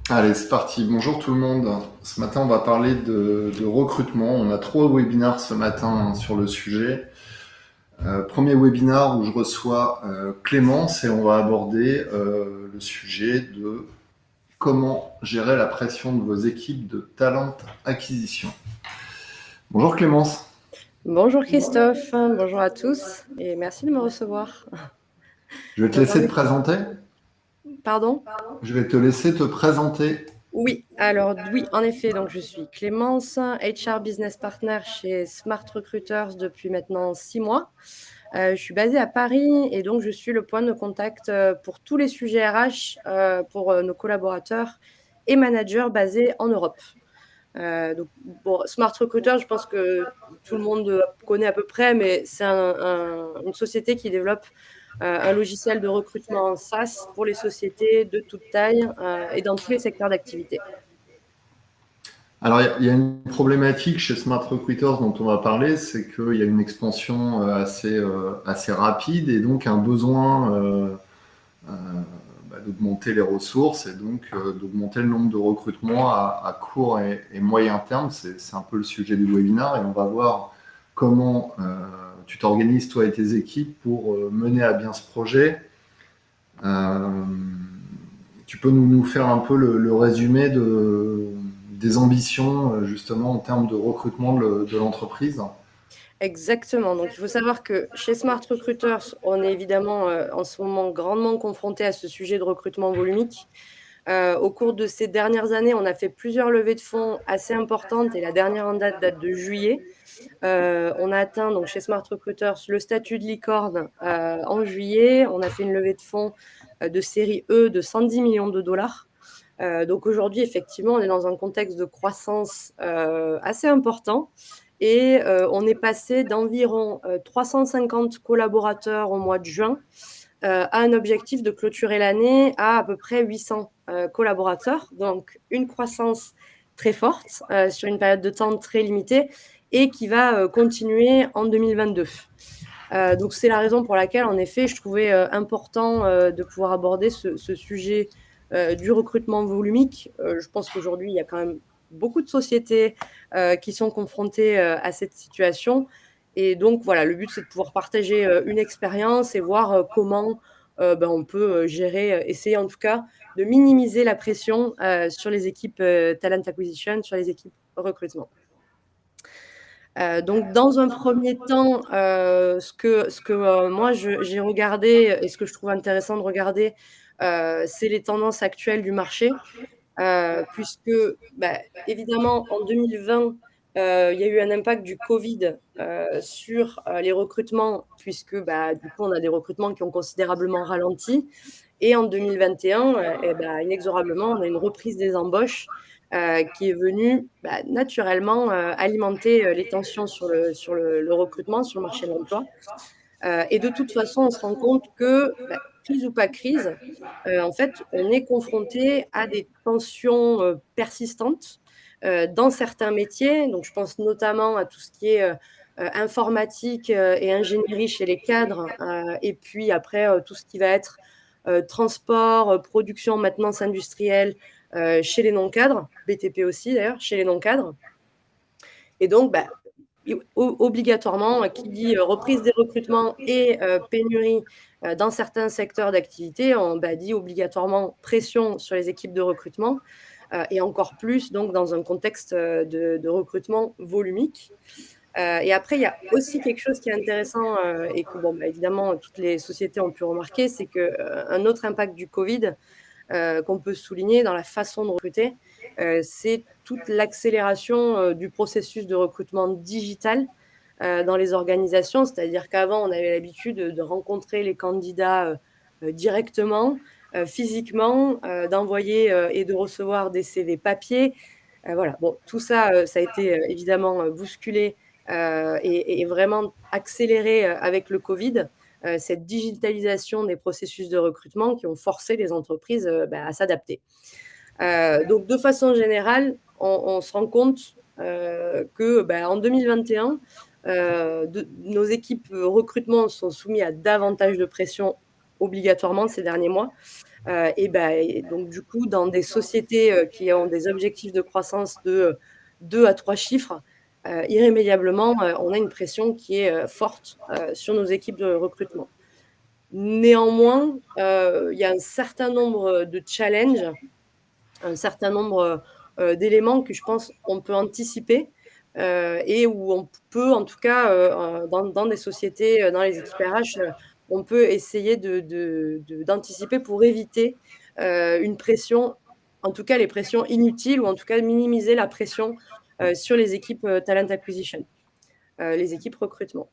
Allez, c'est parti. Bonjour tout le monde. Ce matin, on va parler de recrutement. On a 3 webinaires ce matin sur le sujet. Premier webinar où je reçois Clémence et on va aborder le sujet de comment gérer la pression de vos équipes de talent acquisition. Bonjour Clémence. Bonjour Christophe, bonjour à tous et merci de me recevoir. Je vais te Donc en laisser te effet, présenter. pardon? Je vais te laisser te présenter. Oui, alors oui, en effet, donc je suis Clémence, HR Business Partner chez Smart Recruiters depuis maintenant 6 mois. Je suis basée à Paris et donc je suis le point de contact pour tous les sujets RH pour nos collaborateurs et managers basés en Europe. Donc, bon, Smart Recruiter, je pense que tout le monde connaît à peu près, mais c'est une société qui développe un logiciel de recrutement SaaS pour les sociétés de toute taille et dans tous les secteurs d'activité. Alors, il y a une problématique chez Smart Recruiters dont on va parler, c'est qu'il y a une expansion assez rapide et donc un besoin euh, d'augmenter les ressources et donc d'augmenter le nombre de recrutements à court et moyen terme. C'est un peu le sujet du webinaire et on va voir comment tu t'organises toi et tes équipes pour mener à bien ce projet. Euh, Tu peux nous faire un peu le résumé des ambitions justement en termes de recrutement de l'entreprise? Exactement. Donc, il faut savoir que chez Smart Recruiters, on est évidemment en ce moment grandement confronté à ce sujet de recrutement volumique. Au cours de ces dernières années, on a fait plusieurs levées de fonds assez importantes et la dernière en date de juillet. On a atteint donc chez Smart Recruiters le statut de licorne en juillet. On a fait une levée de fonds de série E de 110 millions de dollars. Donc aujourd'hui, effectivement, on est dans un contexte de croissance assez important et on est passé d'environ 350 collaborateurs au mois de juin à un objectif de clôturer l'année à peu près 800 collaborateurs. Donc une croissance très forte sur une période de temps très limitée et qui va continuer en 2022. Donc c'est la raison pour laquelle, en effet, je trouvais important de pouvoir aborder ce sujet du recrutement volumique. Je pense qu'aujourd'hui, il y a quand même beaucoup de sociétés qui sont confrontées à cette situation. Et donc, voilà, le but, c'est de pouvoir partager une expérience et voir comment on peut gérer, essayer en tout cas de minimiser la pression sur les équipes talent acquisition, sur les équipes recrutement. Donc dans un premier temps, ce que moi j'ai regardé et ce que je trouve intéressant de regarder, c'est les tendances actuelles du marché. Puisque, bah, évidemment en 2020, il y a eu un impact du Covid, sur, les recrutements puisque, bah, du coup on a des recrutements qui ont considérablement ralenti et en 2021, et bah, inexorablement on a une reprise des embauches, qui est venue, bah, naturellement, alimenter, les tensions sur le recrutement, sur le marché de l'emploi. Et de toute façon, on se rend compte que, bah, crise ou pas crise, en fait, on est confronté à des tensions, persistantes, dans certains métiers. Donc je pense notamment à tout ce qui est, informatique, et ingénierie chez les cadres, et puis après, tout ce qui va être, transport, production, maintenance industrielle, chez les non-cadres, BTP aussi d'ailleurs, chez les non-cadres. Et donc, bah, obligatoirement, qui dit reprise des recrutements et pénurie dans certains secteurs d'activité, on bah, dit obligatoirement pression sur les équipes de recrutement et encore plus donc dans un contexte de recrutement volumique. Et après, il y a aussi quelque chose qui est intéressant et que, bon, bah, évidemment, toutes les sociétés ont pu remarquer, c'est qu'un autre impact du Covid qu'on peut souligner dans la façon de recruter, c'est toute l'accélération du processus de recrutement digital dans les organisations. C'est-à-dire qu'avant, on avait l'habitude de rencontrer les candidats directement, physiquement, d'envoyer et de recevoir des CV papier. Voilà, bon, tout ça, ça a été évidemment bousculé et vraiment accéléré avec le Covid. Cette digitalisation des processus de recrutement qui ont forcé les entreprises bah, à s'adapter. Donc de façon générale, on se rend compte que bah, en 2021, nos équipes recrutement sont soumises à davantage de pression obligatoirement ces derniers mois. Et donc du coup, dans des sociétés qui ont des objectifs de croissance de 2 à 3 chiffres, irrémédiablement, on a une pression qui est forte sur nos équipes de recrutement. Néanmoins, il y a un certain nombre de challenges, un certain nombre d'éléments que je pense on peut anticiper et où on peut en tout cas dans des sociétés, dans les équipes RH, on peut essayer d'anticiper pour éviter une pression, en tout cas les pressions inutiles ou en tout cas minimiser la pression sur les équipes talent acquisition, les équipes recrutement.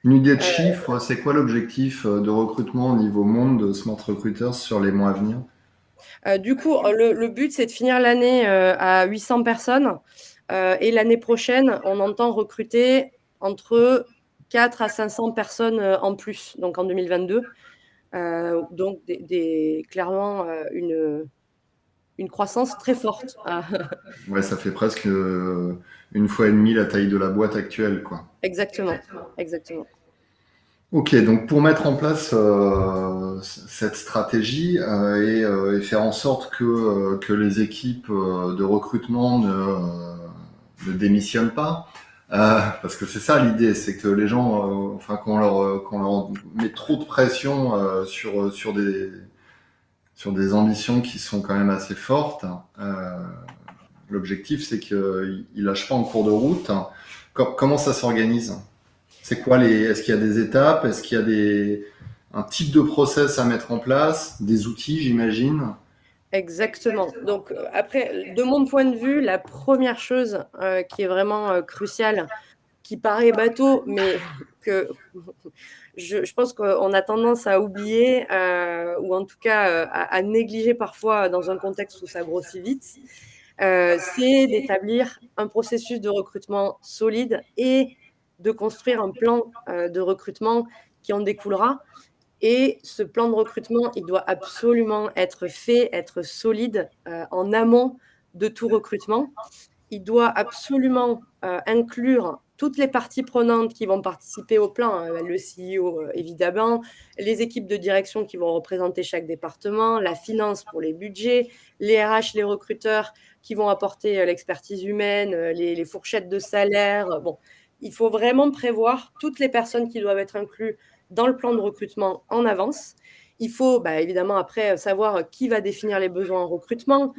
Une idée de chiffre, c'est quoi l'objectif de recrutement au niveau monde de Smart Recruiters sur les mois à venir? Du coup, le but, c'est de finir l'année à 800 personnes. Et l'année prochaine, on entend recruter entre 4 à 500 personnes en plus, donc en 2022. Donc, clairement, une croissance très forte. Ouais, ça fait presque une fois et demie la taille de la boîte actuelle, quoi. Exactement, exactement. Ok, donc pour mettre en place cette stratégie et faire en sorte que les équipes de recrutement ne démissionnent pas, parce que c'est ça l'idée, c'est que les gens, enfin qu'on leur met trop de pression sur des ambitions qui sont quand même assez fortes. L'objectif, c'est qu'ils lâchent pas en cours de route. Comment ça s'organise? C'est quoi est-ce qu'il y a des étapes? Est-ce qu'il y a un type de process à mettre en place? Des outils, j'imagine? Exactement. Donc, après, de mon point de vue, la première chose qui est vraiment cruciale, qui paraît bateau, mais que je pense qu'on a tendance à oublier ou en tout cas à négliger parfois dans un contexte où ça grossit vite, c'est d'établir un processus de recrutement solide et de construire un plan de recrutement qui en découlera. Et ce plan de recrutement, il doit absolument être fait, être solide en amont de tout recrutement. Il doit absolument inclure toutes les parties prenantes qui vont participer au plan, le CEO évidemment, les équipes de direction qui vont représenter chaque département, la finance pour les budgets, les RH, les recruteurs qui vont apporter l'expertise humaine, les fourchettes de salaire. Bon, il faut vraiment prévoir toutes les personnes qui doivent être incluses dans le plan de recrutement en avance. Il faut évidemment après savoir qui va définir les besoins en recrutement,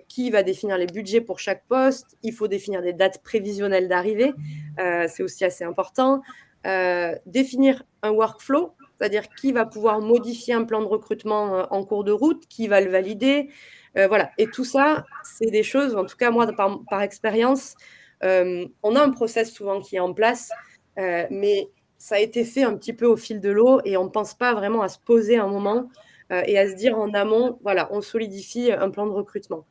qui va définir les budgets pour chaque poste. Il faut définir des dates prévisionnelles d'arrivée. C'est aussi assez important. Définir un workflow, c'est-à-dire qui va pouvoir modifier un plan de recrutement en cours de route, qui va le valider. Voilà. Et tout ça, c'est des choses, en tout cas moi, par expérience, on a un process souvent qui est en place, mais ça a été fait un petit peu au fil de l'eau et on ne pense pas vraiment à se poser un moment et à se dire en amont, voilà, on solidifie un plan de recrutement.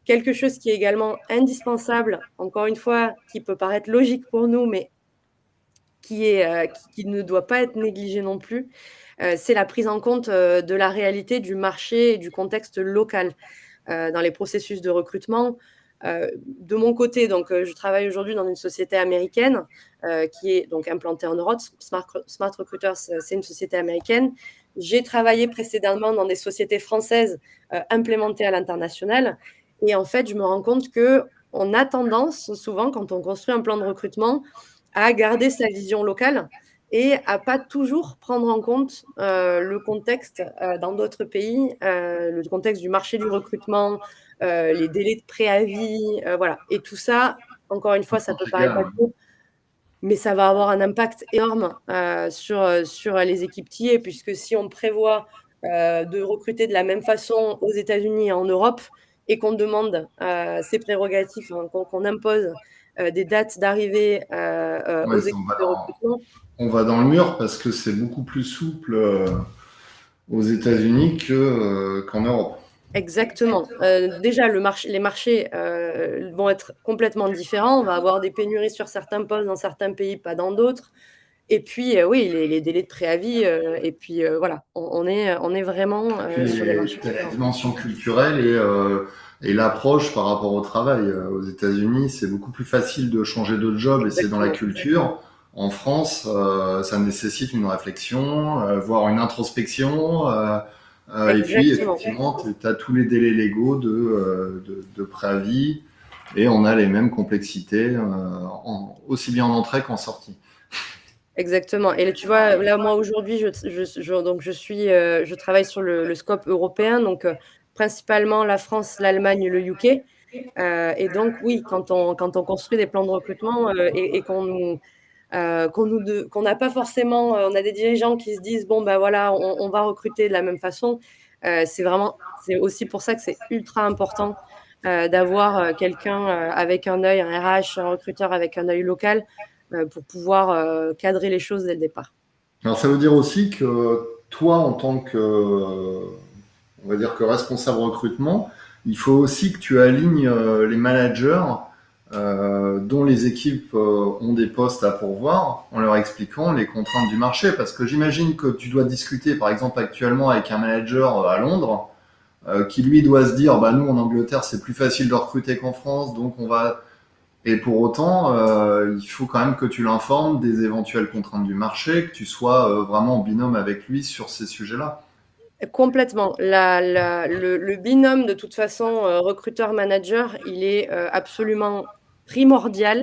Quelque chose qui est également indispensable, encore une fois, qui peut paraître logique pour nous, mais qui ne doit pas être négligé non plus, c'est la prise en compte de la réalité du marché et du contexte local dans les processus de recrutement. De mon côté, donc, je travaille aujourd'hui dans une société américaine qui est donc implantée en Europe. Smart Recruiters, c'est une société américaine. J'ai travaillé précédemment dans des sociétés françaises implémentées à l'international. Et en fait, je me rends compte qu'on a tendance, souvent, quand on construit un plan de recrutement, à garder sa vision locale et à pas toujours prendre en compte le contexte dans d'autres pays, le contexte du marché du recrutement, les délais de préavis, voilà. Et tout ça, encore une fois, ça peut paraître bateau, mais ça va avoir un impact énorme sur les équipes TA, puisque si on prévoit de recruter de la même façon aux États-Unis et en Europe et qu'on demande ces prérogatives, qu'on impose des dates d'arrivée aux Ouais, équipes de recrutement. on va dans le mur parce que c'est beaucoup plus souple aux États-Unis qu'en Europe. Exactement. Déjà, les marchés vont être complètement différents. On va avoir des pénuries sur certains postes dans certains pays, pas dans d'autres. Et puis, oui, les délais de préavis. Et puis, voilà, on est vraiment Puis sur des marchés la différents. dimension culturelle et l'approche par rapport au travail. Aux États-Unis, c'est beaucoup plus facile de changer de job et c'est dans la Exactement. culture. En France, ça nécessite une réflexion, voire une introspection. Et puis, Exactement. effectivement, tu as tous les délais légaux de préavis et on a les mêmes complexités, aussi bien en entrée qu'en sortie. Exactement. Et là, tu vois, là, moi, aujourd'hui, donc je travaille sur le scope européen, donc principalement la France, l'Allemagne, le UK. Et donc, oui, quand on construit des plans de recrutement et qu'on n'a pas forcément, on a des dirigeants qui se disent, bon, ben voilà, on va recruter de la même façon. C'est aussi pour ça que c'est ultra important d'avoir quelqu'un avec un œil, un RH, un recruteur avec un œil local pour pouvoir cadrer les choses dès le départ. Alors, ça veut dire aussi que toi, en tant que, on va dire que responsable recrutement, il faut aussi que tu alignes les managers dont les équipes ont des postes à pourvoir en leur expliquant les contraintes du marché. Parce que j'imagine que tu dois discuter, par exemple, actuellement avec un manager à Londres qui, lui, doit se dire, bah, nous, en Angleterre, c'est plus facile de recruter qu'en France, donc on va... Et pour autant, il faut quand même que tu l'informes des éventuelles contraintes du marché, que tu sois vraiment en binôme avec lui sur ces sujets-là. Complètement. Le binôme, de toute façon, recruteur-manager, il est absolument primordial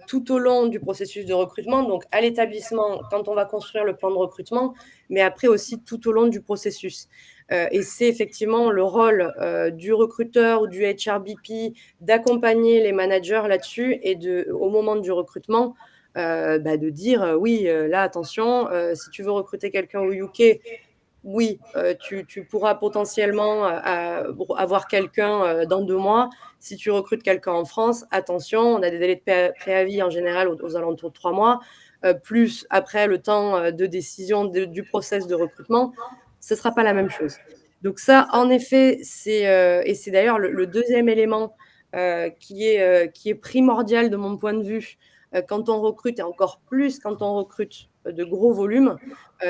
tout au long du processus de recrutement, donc à l'établissement, quand on va construire le plan de recrutement, mais après aussi tout au long du processus. Et c'est effectivement le rôle du recruteur ou du HRBP d'accompagner les managers là-dessus et au moment du recrutement, de dire oui, là, attention, si tu veux recruter quelqu'un au UK, oui, tu pourras potentiellement avoir quelqu'un dans 2 mois. Si tu recrutes quelqu'un en France, attention, on a des délais de préavis en général aux alentours de 3 mois, plus après le temps de décision du process de recrutement, ce ne sera pas la même chose. Donc ça, en effet, c'est d'ailleurs le 2e élément qui est primordial de mon point de vue quand on recrute et encore plus quand on recrute de gros volumes,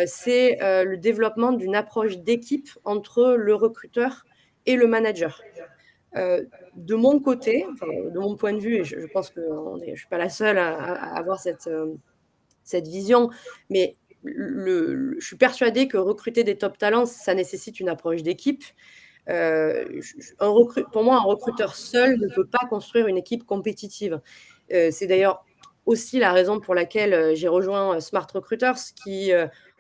c'est le développement d'une approche d'équipe entre le recruteur et le manager. De mon côté, enfin, de mon point de vue, et je pense que je suis pas la seule à avoir cette vision, mais je suis persuadée que recruter des top talents, ça nécessite une approche d'équipe. Pour moi, un recruteur seul ne peut pas construire une équipe compétitive. C'est d'ailleurs aussi la raison pour laquelle j'ai rejoint Smart Recruiters, qui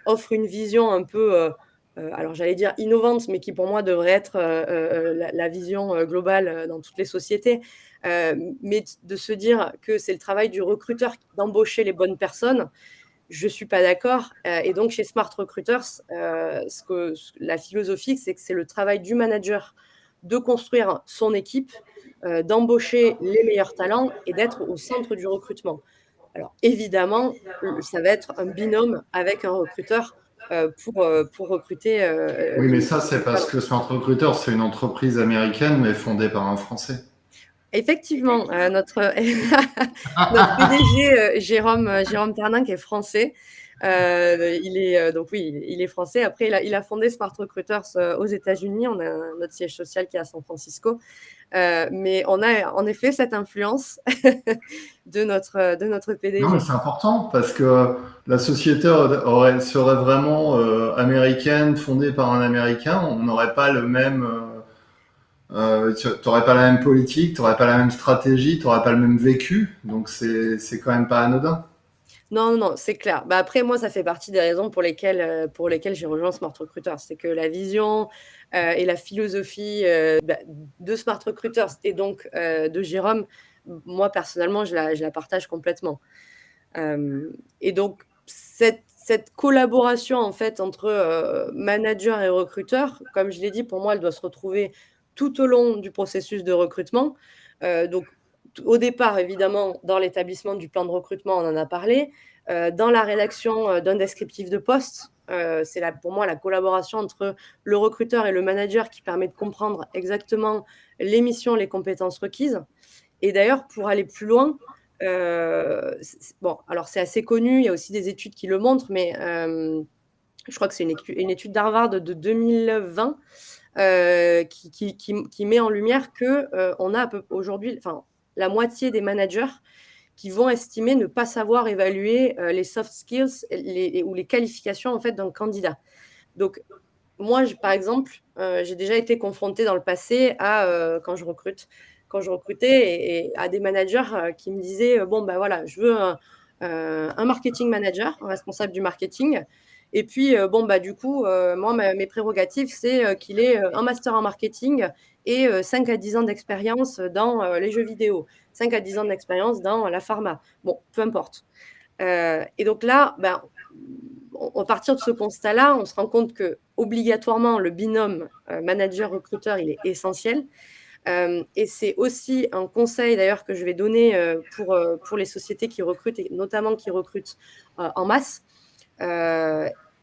offre une vision un peu, alors j'allais dire innovante, mais qui pour moi devrait être la vision globale dans toutes les sociétés. Mais de se dire que c'est le travail du recruteur d'embaucher les bonnes personnes, je suis pas d'accord. Et donc chez Smart Recruiters, la philosophie, c'est que c'est le travail du manager de construire son équipe, d'embaucher les meilleurs talents et d'être au centre du recrutement. Alors évidemment, ça va être un binôme avec un recruteur, pour recruter, Oui, mais ça, c'est les parce talents. que Smart Recruiter, c'est une entreprise américaine, mais fondée par un Français. Effectivement, notre notre PDG, Jérôme Pernin, qui est français, il est, donc oui, il est français. Après, il a fondé Smart Recruiters, aux États-Unis. On a notre siège social qui est à San Francisco. Mais on a en effet cette influence de notre Non, mais PDG. c'est important parce que la société serait vraiment américaine, fondée par un Américain. On n'aurait pas le même, t'aurais pas la même politique, t'aurais pas la même stratégie, t'aurais pas le même vécu. Donc c'est quand même pas anodin. Non, non, non, c'est clair. Bah, après, moi, ça fait partie des raisons pour lesquelles j'ai rejoint Smart Recruiters. C'est que la vision, et la philosophie, de Smart Recruiters et donc de Jérôme, moi, personnellement, je la partage complètement. Et donc cette collaboration, en fait, entre, manager et recruteur, comme je l'ai dit, pour moi, elle doit se retrouver tout au long du processus de recrutement. Donc au départ, évidemment, dans l'établissement du plan de recrutement, on en a parlé. Dans la rédaction, d'un descriptif de poste, c'est pour moi la collaboration entre le recruteur et le manager qui permet de comprendre exactement les missions, les compétences requises. Et d'ailleurs, pour aller plus loin, bon, alors c'est assez connu, il y a aussi des études qui le montrent, mais je crois que c'est une étude d'Harvard de 2020, qui met en lumière que, on a aujourd'hui, enfin, la moitié des managers qui vont estimer ne pas savoir évaluer les soft skills ou les qualifications en fait d'un candidat. Donc moi, par exemple, j'ai déjà été confrontée dans le passé à quand je recrutais et à des managers qui me disaient bon ben voilà, je veux un marketing manager, un responsable du marketing. Et puis bon bah du coup, moi mes prérogatives c'est qu'il ait un master en marketing et 5 à 10 ans d'expérience dans les jeux vidéo, 5 à 10 ans d'expérience dans la pharma. Bon, peu importe. Et donc là, ben, à partir de ce constat-là, on se rend compte que obligatoirement le binôme manager-recruteur, il est essentiel. Et c'est aussi un conseil d'ailleurs que je vais donner pour les sociétés qui recrutent et notamment qui recrutent en masse.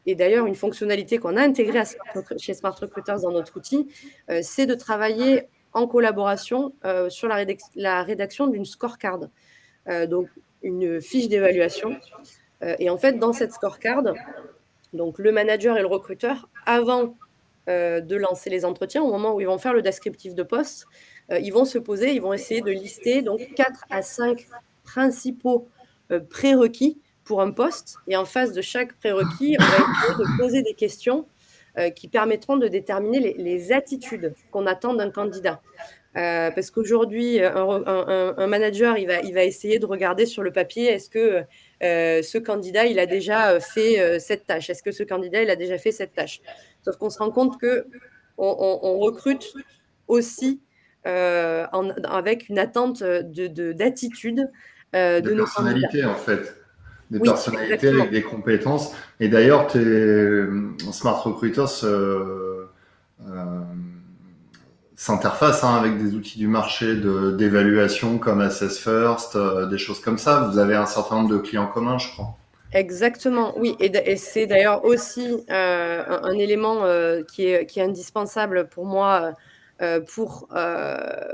Et d'ailleurs, une fonctionnalité qu'on a intégrée chez Smart Recruiters dans notre outil, c'est de travailler en collaboration sur la rédaction d'une scorecard. Donc, une fiche d'évaluation. Et en fait, dans cette scorecard, donc le manager et le recruteur, avant de lancer les entretiens, au moment où ils vont faire le descriptif de poste, ils vont se poser, ils vont essayer de lister donc 4 à 5 principaux prérequis pour un poste. Et en face de chaque prérequis, on va essayer de poser des questions qui permettront de déterminer les attitudes qu'on attend d'un candidat. Parce qu'aujourd'hui, un manager, il va essayer de regarder sur le papier, est-ce que ce candidat, il a déjà fait cette tâche? Est-ce que ce candidat, il a déjà fait cette tâche? Sauf qu'on se rend compte qu'on recrute aussi avec une attente d'attitude De de nos candidats. personnalité, en fait. Des Oui, personnalités exactement. avec des compétences. Et d'ailleurs, tes Smart Recruiters s'interface avec des outils du marché d'évaluation comme Assess First, des choses comme ça. Vous avez un certain nombre de clients communs, je crois. Exactement, oui. Et c'est d'ailleurs aussi un élément qui est indispensable pour moi pour bah,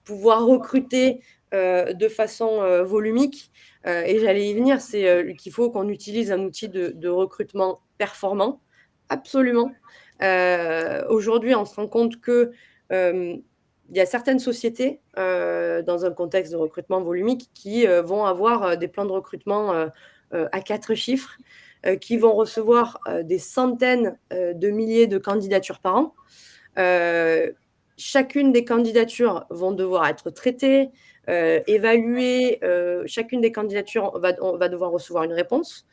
pouvoir recruter de façon volumique. Et j'allais y venir, c'est qu'il faut qu'on utilise un outil de recrutement performant, absolument. Aujourd'hui, on se rend compte que il y a certaines sociétés dans un contexte de recrutement volumique qui vont avoir des plans de recrutement à 4 chiffres, qui vont recevoir des centaines de milliers de candidatures par an. Chacune des candidatures vont devoir être traitées, évaluées. Chacune des candidatures, on va devoir recevoir une réponse.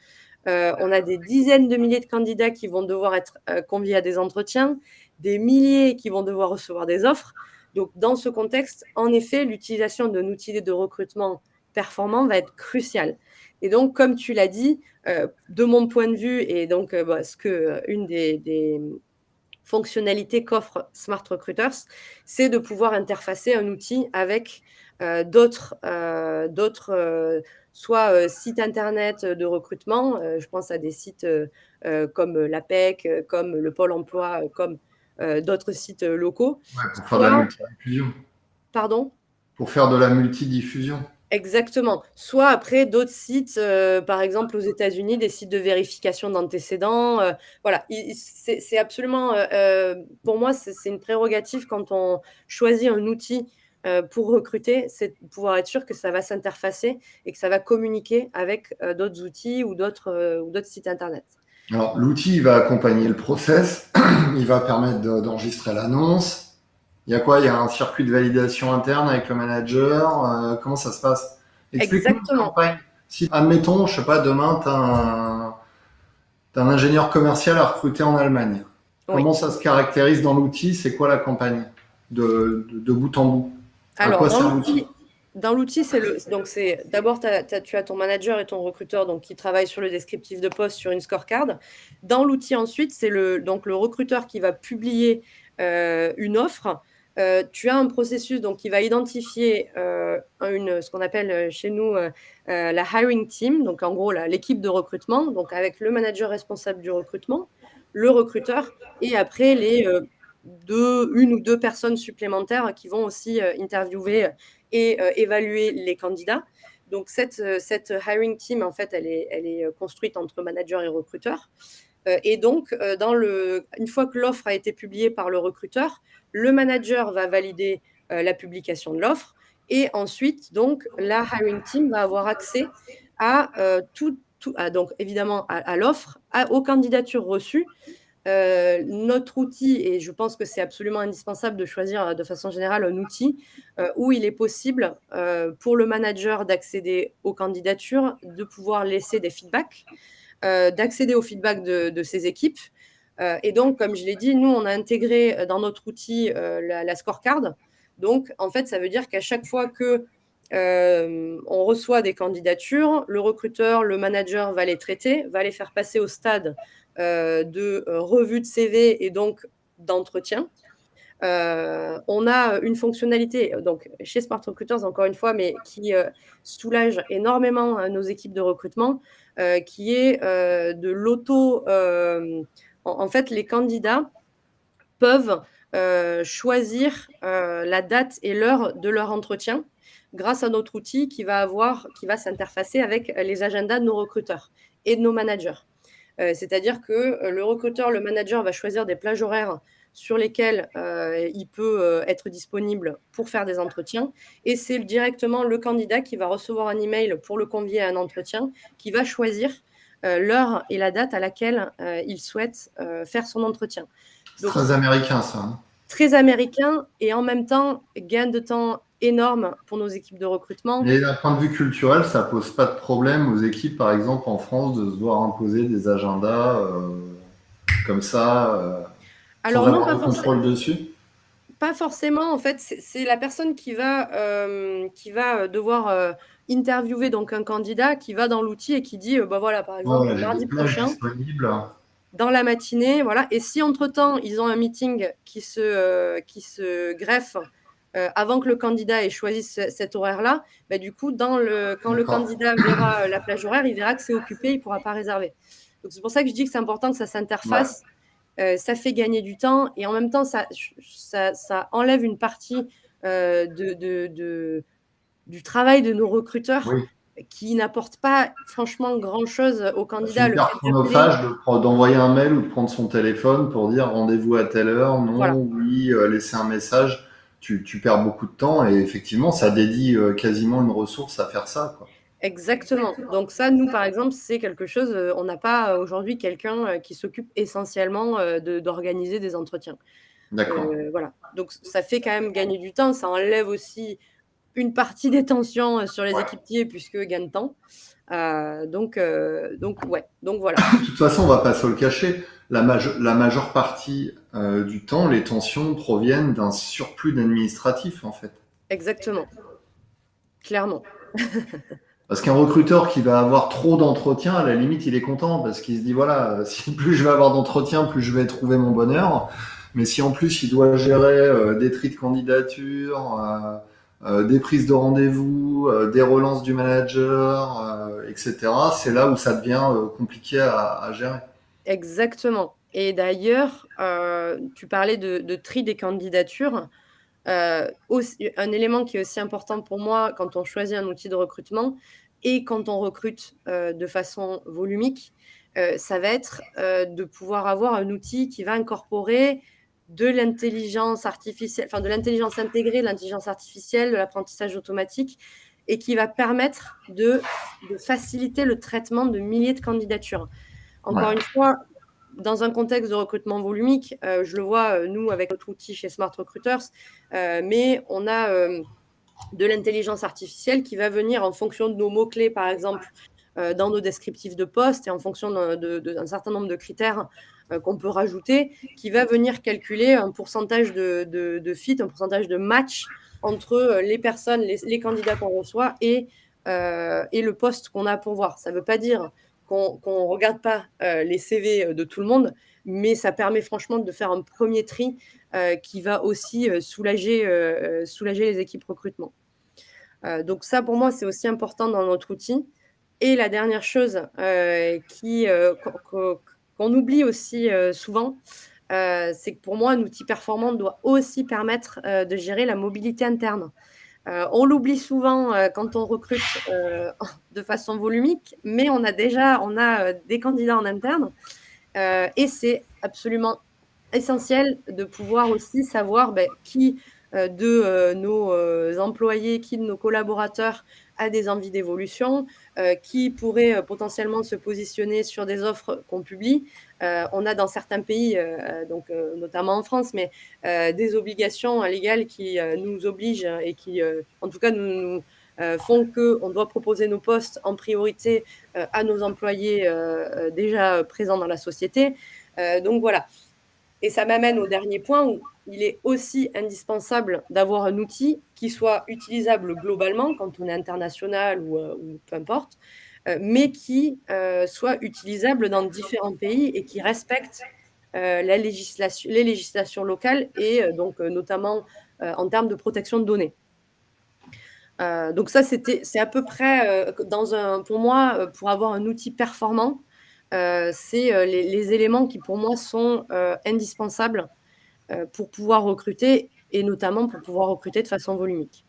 On a des dizaines de milliers de candidats qui vont devoir être conviés à des entretiens, des milliers qui vont devoir recevoir des offres. Donc, dans ce contexte, en effet, l'utilisation d'un outil de recrutement performant va être cruciale. Et donc, comme tu l'as dit, de mon point de vue, et donc une des fonctionnalités qu'offre Smart Recruiters, c'est de pouvoir interfacer un outil avec d'autres soit sites internet de recrutement, je pense à des sites comme l'APEC, comme le Pôle emploi, comme d'autres sites locaux. Ouais, pour faire de la multidiffusion. Pardon? Pour faire de la multidiffusion. Exactement. Soit après d'autres sites, par exemple aux États-Unis, des sites de vérification d'antécédents. Voilà, c'est absolument, pour moi, c'est une prérogative quand on choisit un outil pour recruter, c'est de pouvoir être sûr que ça va s'interfacer et que ça va communiquer avec d'autres outils ou d'autres sites internet. Alors, l'outil va accompagner le process, il va permettre d'enregistrer l'annonce. Il y a quoi? Il y a un circuit de validation interne avec le manager. Comment ça se passe? Explique-nous une Exactement. campagne. Si, admettons, je sais pas, demain, tu as un ingénieur commercial à recruter en Allemagne. Oui. Comment ça se caractérise dans l'outil? C'est quoi la campagne de bout en bout? À Alors, quoi sert l'outil? dans l'outil, c'est d'abord, tu as ton manager et ton recruteur donc, qui travaillent sur le descriptif de poste sur une scorecard. Dans l'outil, ensuite, c'est le recruteur qui va publier une offre. Tu as un processus donc, qui va identifier ce qu'on appelle chez nous la hiring team, donc en gros l'équipe de recrutement, donc avec le manager responsable du recrutement, le recruteur, et après une ou deux personnes supplémentaires qui vont aussi interviewer et évaluer les candidats. Donc cette hiring team, en fait, elle est construite entre manager et recruteur. Et donc, une fois que l'offre a été publiée par le recruteur, le manager va valider la publication de l'offre Et ensuite, donc, la hiring team va avoir accès à donc évidemment à l'offre, aux candidatures reçues. Notre outil, et je pense que c'est absolument indispensable de choisir de façon générale un outil où il est possible pour le manager d'accéder aux candidatures, de pouvoir laisser des feedbacks, d'accéder aux feedbacks de ses équipes. Et donc, comme je l'ai dit, nous, on a intégré dans notre outil la scorecard. Donc, en fait, ça veut dire qu'à chaque fois que on reçoit des candidatures, le recruteur, le manager va les traiter, va les faire passer au stade de revue de CV et donc d'entretien. On a une fonctionnalité donc chez Smart Recruiters, encore une fois, mais qui soulage énormément nos équipes de recrutement, qui est de l'auto. En fait, les candidats peuvent choisir la date et l'heure de leur entretien grâce à notre outil qui va s'interfacer avec les agendas de nos recruteurs et de nos managers. C'est-à-dire que le recruteur, le manager va choisir des plages horaires sur lesquelles il peut être disponible pour faire des entretiens. Et c'est directement le candidat qui va recevoir un email pour le convier à un entretien, qui va choisir l'heure et la date à laquelle il souhaite faire son entretien. C'est très américain, ça. Hein. Très américain et en même temps, gain de temps énorme pour nos équipes de recrutement. Et d'un point de vue culturel, ça pose pas de problème aux équipes, par exemple en France, de se voir imposer des agendas comme ça, sans Alors non, avoir de contrôle dessus? pas forcément. En fait, c'est la personne qui va devoir interviewer donc un candidat, qui va dans l'outil et qui dit, bah voilà, par exemple, Voilà, j'ai des mardi plages prochain, disponibles. dans la matinée, voilà. Et si entre-temps, ils ont un meeting qui se greffe avant que le candidat ait choisi cet horaire-là, bah, du coup, quand le candidat verra la plage horaire, il verra que c'est occupé, il ne pourra pas réserver. Donc, c'est pour ça que je dis que c'est important que ça s'interface. Ça fait gagner du temps et en même temps, ça enlève une partie du travail de nos recruteurs Oui. qui n'apportent pas franchement grand-chose aux C'est candidats. Le hyper fait d'appeler, chronophage d'envoyer un mail ou de prendre son téléphone pour dire rendez-vous à telle heure, voilà. non, oui, laisser un message. Tu perds beaucoup de temps et effectivement, ça dédie quasiment une ressource à faire ça, quoi. Exactement. Donc ça, nous, par exemple, c'est quelque chose, on n'a pas aujourd'hui quelqu'un qui s'occupe essentiellement d'organiser des entretiens. D'accord. Voilà. Donc ça fait quand même gagner du temps. Ça enlève aussi une partie des tensions sur les Ouais. équipiers puisque gain de temps. Donc ouais. Donc voilà. De toute façon, on va pas se le cacher. La majeure partie du temps, les tensions proviennent d'un surplus d'administratif, en fait. Exactement. Clairement. Parce qu'un recruteur qui va avoir trop d'entretiens, à la limite, il est content parce qu'il se dit voilà, si plus je vais avoir d'entretiens, plus je vais trouver mon bonheur. Mais si en plus il doit gérer des tris de candidature, des prises de rendez-vous, des relances du manager, etc., c'est là où ça devient compliqué à gérer. Exactement. Et d'ailleurs, tu parlais de tri des candidatures. Un élément qui est aussi important pour moi quand on choisit un outil de recrutement et quand on recrute de façon volumique, ça va être de pouvoir avoir un outil qui va incorporer de l'intelligence artificielle, enfin de l'intelligence intégrée, de l'intelligence artificielle, de l'apprentissage automatique et qui va permettre de faciliter le traitement de milliers de candidatures. Ouais. Encore une fois, dans un contexte de recrutement volumique, je le vois, nous, avec notre outil chez Smart Recruiters, mais on a de l'intelligence artificielle qui va venir en fonction de nos mots-clés, par exemple, dans nos descriptifs de poste et en fonction d'un certain nombre de critères qu'on peut rajouter, qui va venir calculer un pourcentage de fit, un pourcentage de match entre les personnes, les candidats qu'on reçoit et le poste qu'on a pour voir. Ça ne veut pas dire qu'on ne regarde pas les CV de tout le monde, mais ça permet franchement de faire un premier tri qui va aussi soulager les équipes recrutement. Donc ça, pour moi, c'est aussi important dans notre outil. Et la dernière chose qu'on oublie aussi souvent, c'est que pour moi, un outil performant doit aussi permettre de gérer la mobilité interne. On l'oublie souvent quand on recrute de façon volumique, mais on a des candidats en interne et c'est absolument essentiel de pouvoir aussi savoir qui de nos employés, qui de nos collaborateurs a des envies d'évolution, qui pourrait potentiellement se positionner sur des offres qu'on publie. On a dans certains pays, donc notamment en France, mais des obligations légales qui nous obligent et qui, en tout cas, nous font qu'on doit proposer nos postes en priorité à nos employés déjà présents dans la société. Donc voilà. Et ça m'amène au dernier point où il est aussi indispensable d'avoir un outil qui soit utilisable globalement quand on est international ou peu importe, mais qui soit utilisable dans différents pays et qui respecte les législations locales et donc notamment en termes de protection de données. Donc ça, c'est à peu près pour moi, pour avoir un outil performant, c'est les éléments qui pour moi sont indispensables pour pouvoir recruter et notamment pour pouvoir recruter de façon volumique.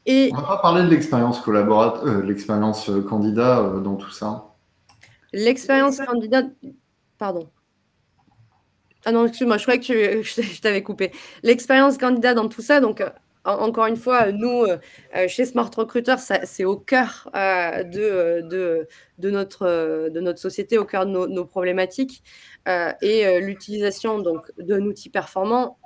Et on va pas parler de l'expérience l'expérience candidat dans tout ça. L'expérience candidat, pardon. Ah non, excuse-moi, je croyais que je t'avais coupé. L'expérience candidat dans tout ça, donc encore une fois, nous, chez Smart Recruiter, c'est au cœur de notre société, au cœur de nos problématiques. Et l'utilisation donc d'un outil performant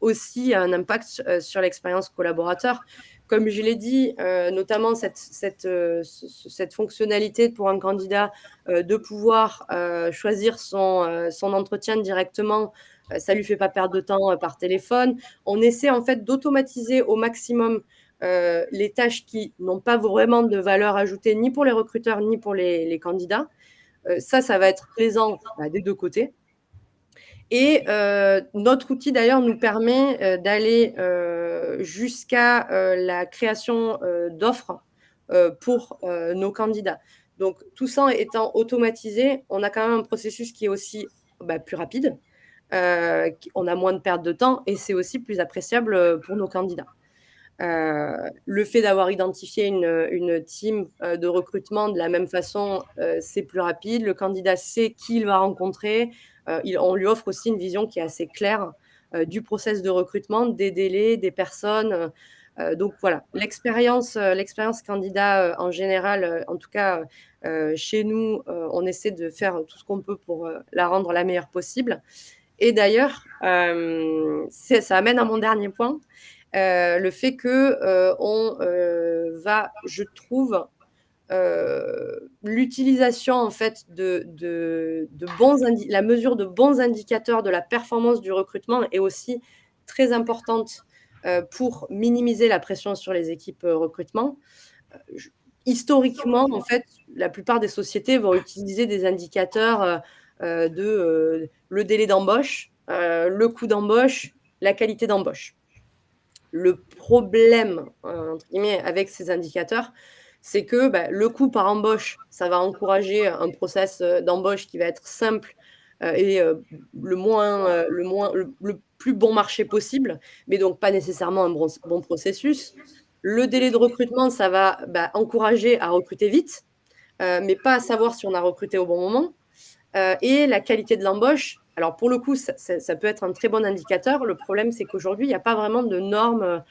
aussi a un impact sur l'expérience collaborateur. Comme je l'ai dit, notamment cette fonctionnalité pour un candidat de pouvoir choisir son entretien directement, ça ne lui fait pas perdre de temps par téléphone. On essaie en fait d'automatiser au maximum les tâches qui n'ont pas vraiment de valeur ajoutée ni pour les recruteurs ni pour les candidats. Ça va être plaisant des deux côtés. Et notre outil, d'ailleurs, nous permet d'aller jusqu'à la création d'offres pour nos candidats. Donc, tout ça étant automatisé, on a quand même un processus qui est aussi plus rapide, on a moins de perte de temps et c'est aussi plus appréciable pour nos candidats. Le fait d'avoir identifié une team de recrutement de la même façon, c'est plus rapide. Le candidat sait qui il va rencontrer. On lui offre aussi une vision qui est assez claire du process de recrutement, des délais, des personnes. Donc voilà, l'expérience candidat en général, en tout cas chez nous, on essaie de faire tout ce qu'on peut pour la rendre la meilleure possible. Et d'ailleurs, ça amène à mon dernier point. Le fait que on va, je trouve, l'utilisation en fait la mesure de bons indicateurs de la performance du recrutement est aussi très importante pour minimiser la pression sur les équipes recrutement. Historiquement, en fait, la plupart des sociétés vont utiliser des indicateurs le délai d'embauche, le coût d'embauche, la qualité d'embauche. Le problème, entre guillemets, avec ces indicateurs, c'est que le coût par embauche, ça va encourager un process d'embauche qui va être simple et le plus bon marché possible, mais donc pas nécessairement un bon processus. Le délai de recrutement, ça va encourager à recruter vite, mais pas à savoir si on a recruté au bon moment. Et la qualité de l'embauche, alors pour le coup, ça peut être un très bon indicateur. Le problème, c'est qu'aujourd'hui, il n'y a pas vraiment de normes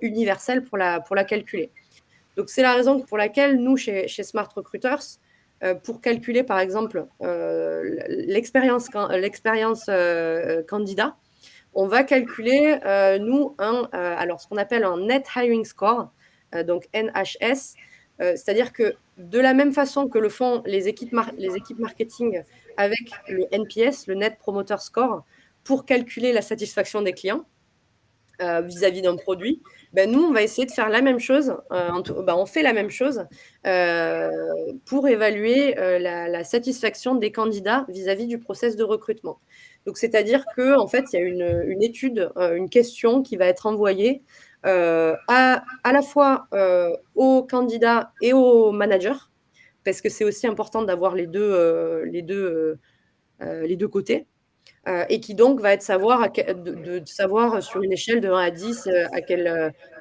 universelles pour la calculer. Donc, c'est la raison pour laquelle nous, chez Smart Recruiters, pour calculer, par exemple, l'expérience candidat, on va calculer, nous, alors ce qu'on appelle un Net Hiring Score, donc NHS, c'est-à-dire que de la même façon que le font les équipes marketing avec le NPS, le Net Promoter Score, pour calculer la satisfaction des clients vis-à-vis d'un produit, nous, on va essayer de faire la même chose. On fait la même chose pour évaluer la satisfaction des candidats vis-à-vis du process de recrutement. Donc, c'est-à-dire qu'en fait, il y a une étude, une question qui va être envoyée à la fois aux candidats et aux managers, parce que c'est aussi important d'avoir les deux côtés. et qui donc va être de savoir sur une échelle de 1 à 10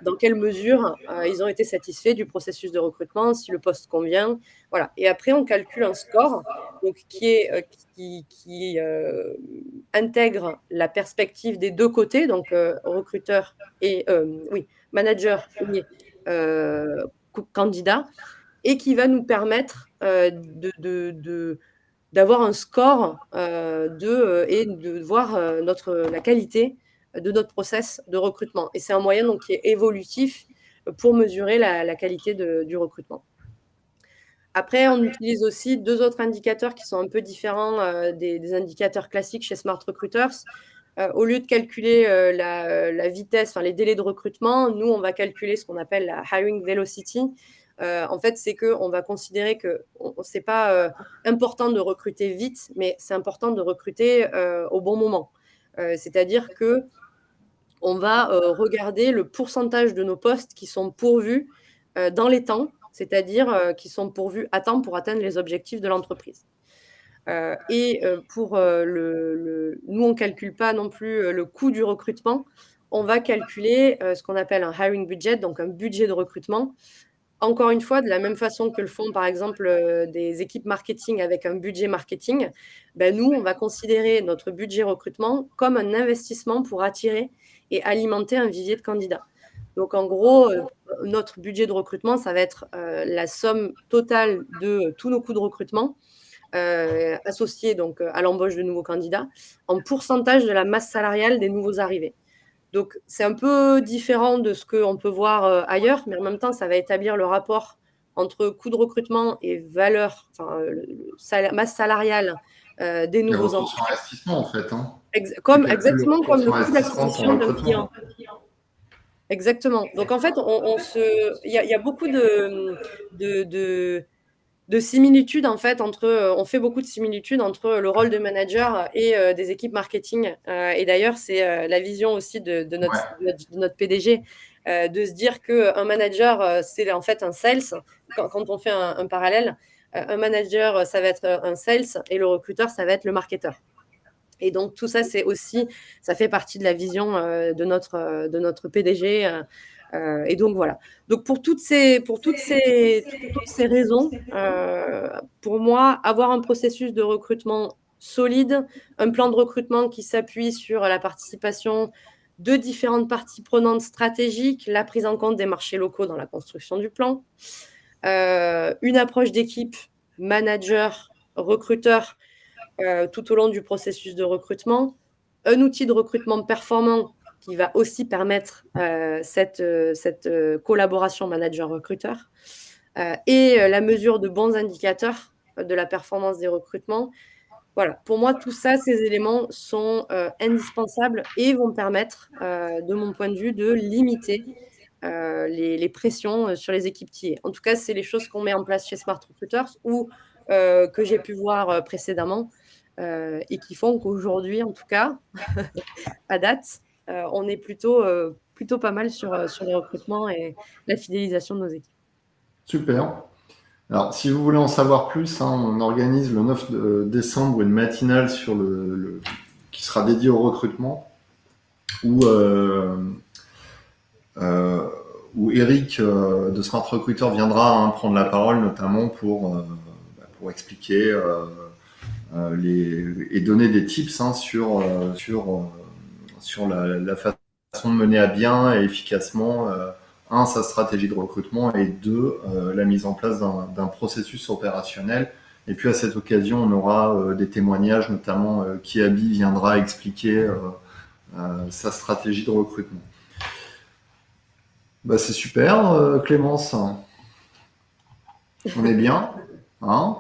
dans quelle mesure ils ont été satisfaits du processus de recrutement, si le poste convient. Voilà. Et après, on calcule un score donc, qui intègre la perspective des deux côtés, donc recruteur et oui, manager et candidat, et qui va nous permettre d'avoir un score et de voir la qualité de notre process de recrutement. Et c'est un moyen donc, qui est évolutif pour mesurer la qualité du recrutement. Après, on utilise aussi 2 autres indicateurs qui sont un peu différents des indicateurs classiques chez Smart Recruiters. Au lieu de calculer la vitesse, enfin les délais de recrutement, nous, on va calculer ce qu'on appelle la hiring velocity. En fait, c'est qu'on va considérer que c'est pas important de recruter vite, mais c'est important de recruter au bon moment. C'est-à-dire que on va regarder le pourcentage de nos postes qui sont pourvus dans les temps, c'est-à-dire qui sont pourvus à temps pour atteindre les objectifs de l'entreprise. Nous, on ne calcule pas non plus le coût du recrutement. On va calculer ce qu'on appelle un hiring budget, donc un budget de recrutement. Encore une fois, de la même façon que le font, par exemple, des équipes marketing avec un budget marketing, nous, on va considérer notre budget recrutement comme un investissement pour attirer et alimenter un vivier de candidats. Donc, en gros, notre budget de recrutement, ça va être la somme totale de tous nos coûts de recrutement associés donc, à l'embauche de nouveaux candidats en pourcentage de la masse salariale des nouveaux arrivés. Donc, c'est un peu différent de ce qu'on peut voir ailleurs, mais en même temps, ça va établir le rapport entre coût de recrutement et valeur, enfin, masse salariale des Les nouveaux retours sur emplois. investissement, en fait. Hein. Exactement Retour comme le sur coût investissement de ton d'acquisition d'un client. recrutement. Exactement. Donc, en fait, il y a beaucoup de similitudes, en fait, on fait beaucoup de similitudes entre le rôle de manager et des équipes marketing. Et d'ailleurs, c'est la vision aussi de notre PDG, de se dire qu'un manager, c'est en fait un sales. Quand on fait un parallèle, un manager, ça va être un sales et le recruteur, ça va être le marketeur. Et donc, tout ça, ça fait partie de la vision de notre PDG. Et donc, voilà. Donc, pour toutes ces raisons, pour moi, avoir un processus de recrutement solide, un plan de recrutement qui s'appuie sur la participation de différentes parties prenantes stratégiques, la prise en compte des marchés locaux dans la construction du plan, une approche d'équipe, manager, recruteur, tout au long du processus de recrutement, un outil de recrutement performant qui va aussi permettre cette collaboration manager-recruteur et la mesure de bons indicateurs de la performance des recrutements. Voilà, pour moi, tout ça, ces éléments sont indispensables et vont permettre, de mon point de vue, de limiter les pressions sur les équipes TA. En tout cas, c'est les choses qu'on met en place chez Smart Recruiters ou que j'ai pu voir précédemment et qui font qu'aujourd'hui, en tout cas, à date, on est plutôt pas mal sur les recrutements et la fidélisation de nos équipes. Super. Alors, si vous voulez en savoir plus, on organise le 9 décembre une matinale qui sera dédiée au recrutement, où Eric de Smart Recruiter viendra prendre la parole, notamment pour expliquer et donner des tips sur la façon de mener à bien et efficacement sa stratégie de recrutement et deux, la mise en place d'un processus opérationnel. Et puis à cette occasion, on aura des témoignages, notamment Kiabi viendra expliquer sa stratégie de recrutement. C'est super, Clémence. On est bien, hein?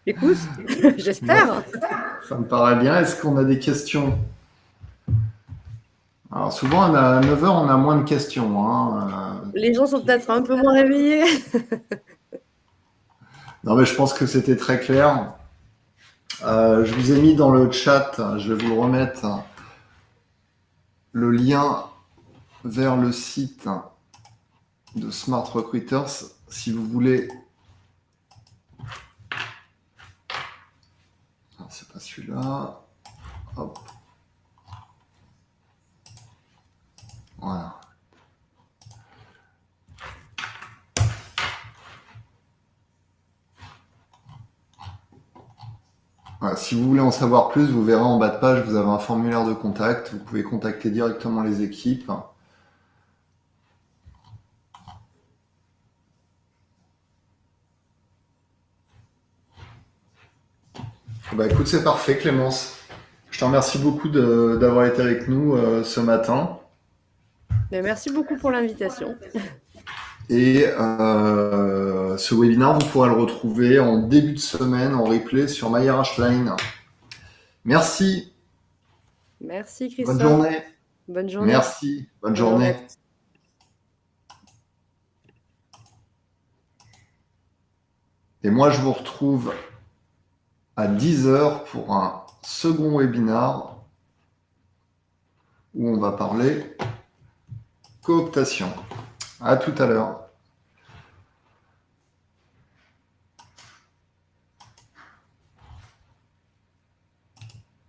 Écoute, j'espère. Ça me paraît bien. Est-ce qu'on a des questions? Alors souvent, à 9h, on a moins de questions. Les gens sont peut-être un peu moins réveillés. Non, mais je pense que c'était très clair. Je vous ai mis dans le chat, je vais vous le remettre, le lien vers le site de Smart Recruiters. Si vous voulez... C'est pas celui-là. Hop. Voilà. Voilà, si vous voulez en savoir plus, vous verrez en bas de page, vous avez un formulaire de contact. Vous pouvez contacter directement les équipes. Bah, écoute, c'est parfait, Clémence. Je te remercie beaucoup d'avoir été avec nous ce matin. Mais merci beaucoup pour l'invitation. Et ce webinaire, vous pourrez le retrouver en début de semaine en replay sur MyRHline. Merci. Merci Bonne Christophe. journée. Bonne journée. Merci. Bonne journée. Et moi, je vous retrouve à 10h pour un second webinaire où on va parler cooptation. À tout à l'heure.